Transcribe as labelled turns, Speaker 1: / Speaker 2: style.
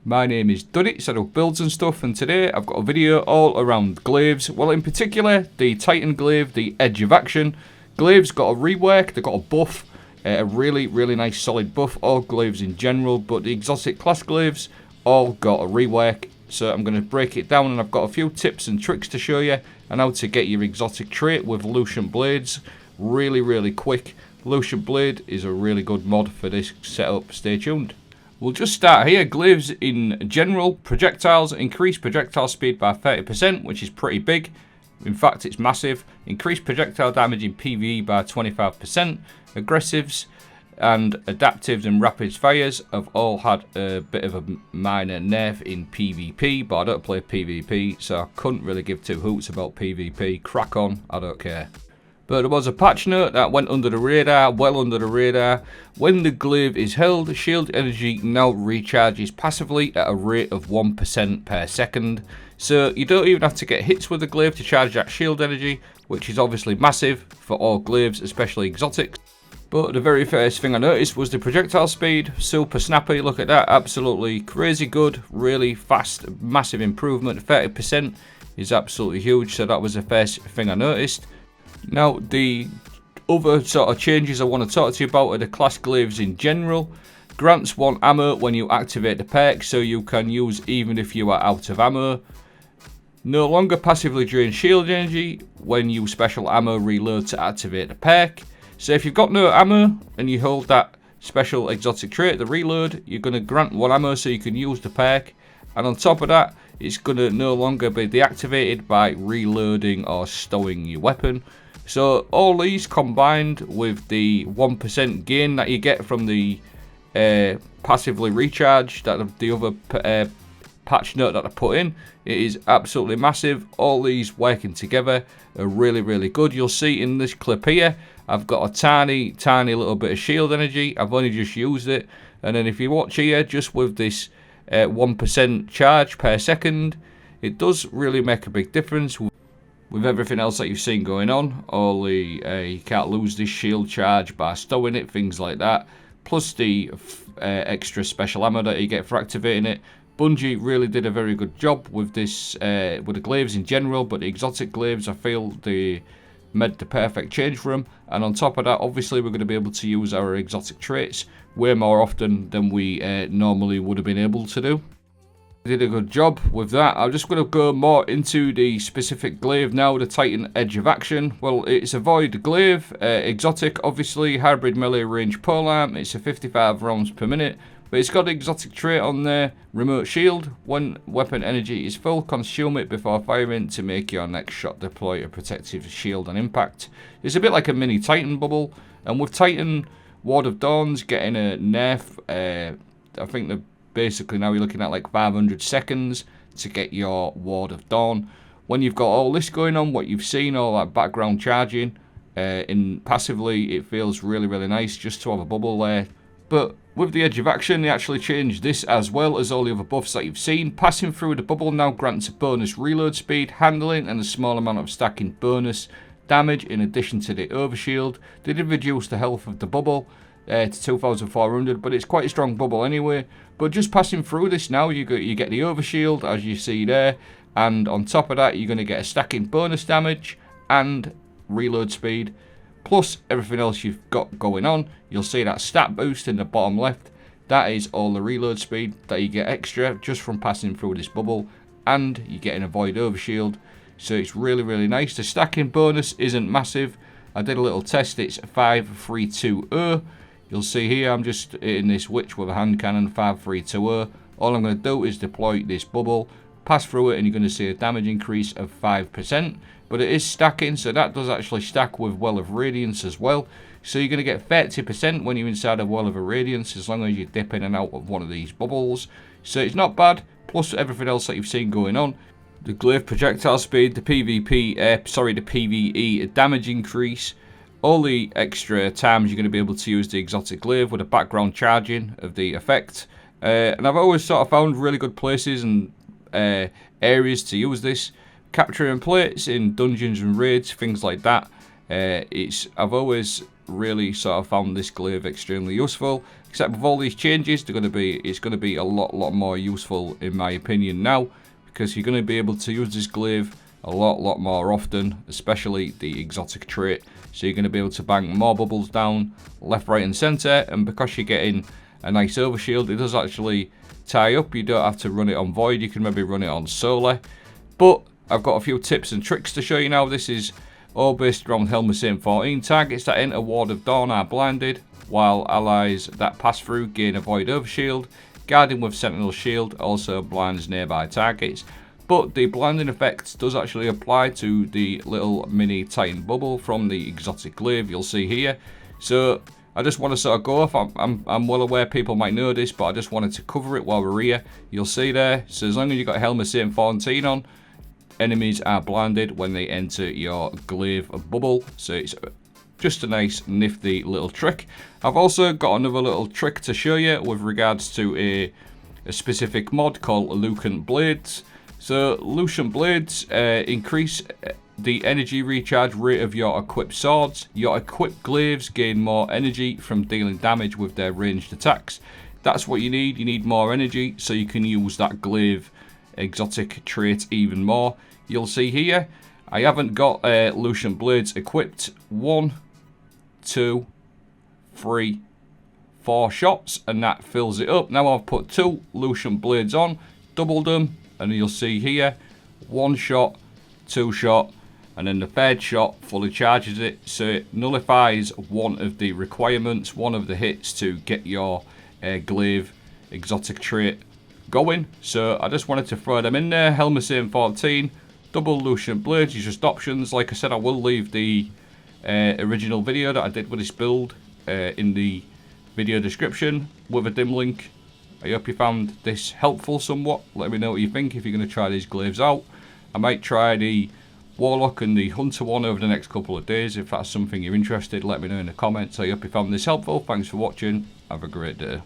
Speaker 1: My name is Duddits, I do builds and stuff, and today I've got a video all around glaives. Well, in particular, the Titan glaive, the Edge of Action. Glaives got a rework, they got a buff, a really nice solid buff. All glaives in general, but the exotic class glaives all got a rework. So I'm going to break it down, and I've got a few tips and tricks to show you on how to get your exotic trait with Lucent blades really quick. Lucent blade is a really good mod for this setup. Stay tuned. We'll just start here. Glaives in general, projectiles, increase projectile speed by 30%, which is pretty big. In fact, it's massive. Increase projectile damage in PvE by 25%. Aggressives and adaptives and rapid fires have all had a bit of a minor nerf in PvP, but I don't play PvP, so I couldn't really give two hoots about PvP. Crack on, I don't care. But there was a patch note that went under the radar, well under the radar. When the glaive is held, shield energy now recharges passively at a rate of 1% per second. So you don't even have to get hits with the glaive to charge that shield energy, which is obviously massive for all glaives, especially exotics. But the very first thing I noticed was the projectile speed, super snappy. Look at that, absolutely crazy good, really fast, massive improvement. 30% is absolutely huge, so that was the first thing I noticed. Now, the other sort of changes I want to talk to you about are the class glaives in general. Grants 1 ammo when you activate the perk, so you can use even if you are out of ammo. No longer passively drain shield energy when you special ammo reload to activate the perk. So if you've got no ammo and you hold that special exotic trait, the reload, you're going to grant 1 ammo so you can use the perk. And on top of that, it's going to no longer be deactivated by reloading or stowing your weapon. So all these combined with the 1% gain that you get from the passively recharge, that the other patch note that I put in, it is absolutely massive. All these working together are really good. You'll see in this clip here, I've got a tiny little bit of shield energy. I've only just used it. And then if you watch here, just with this 1% charge per second, it does really make a big difference. With everything else that you've seen going on, all the you can't lose this shield charge by stowing it, things like that, plus the extra special ammo that you get for activating it. Bungie really did a very good job with this, with the glaives in general, but the exotic glaives, I feel they made the perfect change for them. And on top of that, obviously we're going to be able to use our exotic traits way more often than we normally would have been able to do. Did a good job with that. I'm just going to go more into the specific glaive now, the Titan Edge of Action. Well, it's a void glaive, exotic, obviously, hybrid melee range polearm. It's a 55 rounds per minute, but it's got an exotic trait on there, remote shield. When weapon energy is full, consume it before firing to make your next shot deploy a protective shield on impact. It's a bit like a mini Titan bubble, and with Titan Ward of Dawn's getting a nerf, I think the basically now you're looking at like 500 seconds to get your Ward of Dawn. When you've got all this going on, what you've seen, all that background charging, in passively, it feels really nice just to have a bubble there. But with the Edge of Action, they actually changed this as well as all the other buffs that you've seen. Passing through the bubble now grants a bonus reload speed, handling, and a small amount of stacking bonus damage in addition to the Overshield. They did reduce the health of the bubble to 2,400, but it's quite a strong bubble anyway. But just passing through this now, you get the Overshield, as you see there, and on top of that, you're going to get a stacking bonus damage and reload speed, plus everything else you've got going on. You'll see that stat boost in the bottom left. That is all the reload speed that you get extra just from passing through this bubble, and you're getting a void Overshield. So it's really nice. The stacking bonus isn't massive. I did a little test. It's 5-3-2-0. You'll see here I'm just hitting this witch with a hand cannon, 5-3-2-0. All I'm going to do is deploy this bubble, pass through it, and you're going to see a damage increase of 5%. But it is stacking, so that does actually stack with Well of Radiance as well. So you're going to get 30% when you're inside a Well of Radiance, as long as you dip in and out of one of these bubbles. So it's not bad, plus everything else that you've seen going on. The glaive projectile speed, the PvE damage increase, all the extra times you're going to be able to use the exotic glaive with a background charging of the effect. And I've always sort of found really good places and areas to use this. Capturing plates in dungeons and raids, things like that. I've always really sort of found this glaive extremely useful. Except with all these changes, it's going to be a lot more useful in my opinion now, because you're going to be able to use this glaive a lot more often, especially the exotic trait. So you're going to be able to bang more bubbles down left, right and centre, and because you're getting a nice overshield, it does actually tie up. You don't have to run it on void, you can maybe run it on solar. But I've got a few tips and tricks to show you now. This is all based around Helm of Saint 14. Targets that enter Ward of Dawn are blinded, while allies that pass through gain a void overshield. Guarding with Sentinel Shield also blinds nearby targets. But the blinding effect does actually apply to the little mini Titan bubble from the exotic glaive you'll see here. So I just want to sort of go off. I'm well aware people might know this, but I just wanted to cover it while we're here. You'll see there. So as long as you've got Helm of Saint 14 on, enemies are blinded when they enter your glaive bubble. So it's just a nice nifty little trick. I've also got another little trick to show you with regards to a specific mod called Lucent Blades. So Lucent Blades increase the energy recharge rate of your equipped swords. Your equipped glaives gain more energy from dealing damage with their ranged attacks. That's what you need. You need more energy so you can use that glaive exotic trait even more. You'll see here, I haven't got Lucent Blades equipped. 1, 2, 3, 4 shots, and that fills it up. Now I've put 2 Lucent Blades on, doubled them, and you'll see here, 1 shot, 2 shot, and then the 3rd shot fully charges it, so it nullifies one of the requirements, one of the hits to get your glaive exotic trait going. So I just wanted to throw them in there. Helm of Saint 14, double Lucent Blades, is just options. Like I said, I will leave the original video that I did with this build in the video description with a dim link. I hope you found this helpful somewhat. Let me know what you think if you're going to try these glaives out. I might try the Warlock and the Hunter one over the next couple of days. If that's something you're interested, let me know in the comments. I hope you found this helpful. Thanks for watching. Have a great day.